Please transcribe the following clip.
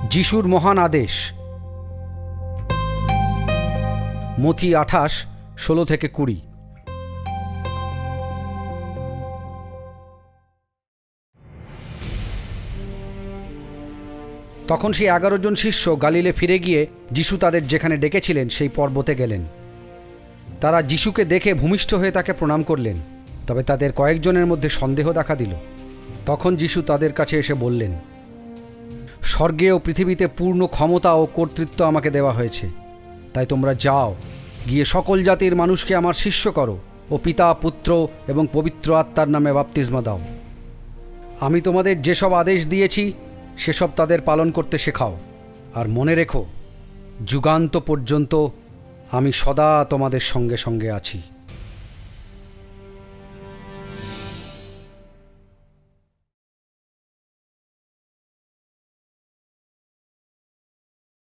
যিশুর মহান আদেশ। মথি 28, 16-20। তখন সেই 11 জন শিষ্য গালিলে ফিরে গিয়ে যিশু তাদের যেখানে ডেকেছিলেন সেই পর্বতে গেলেন। তারা যিশুকে দেখে ভূমিষ্ঠ হয়ে তাকে প্রণাম করলেন। তবে তাদের কয়েকজনের মধ্যে সন্দেহ দেখা দিল। তখন যিশু তাদের কাছে এসে বললেন, স্বর্গে ও পৃথিবীতে পূর্ণ ক্ষমতা ও কর্তৃত্ব আমাকে দেওয়া হয়েছে। তাই তোমরা যাও, গিয়ে সকল জাতির মানুষকে আমার শিষ্য করো ও পিতা, পুত্র এবং পবিত্র আত্মার নামে বাপ্তিস্মা দাও। আমি তোমাদের যেসব আদেশ দিয়েছি সেসব তাদের পালন করতে শেখাও। আর মনে রেখো, যুগান্ত পর্যন্ত আমি সদা তোমাদের সঙ্গে সঙ্গে আছি।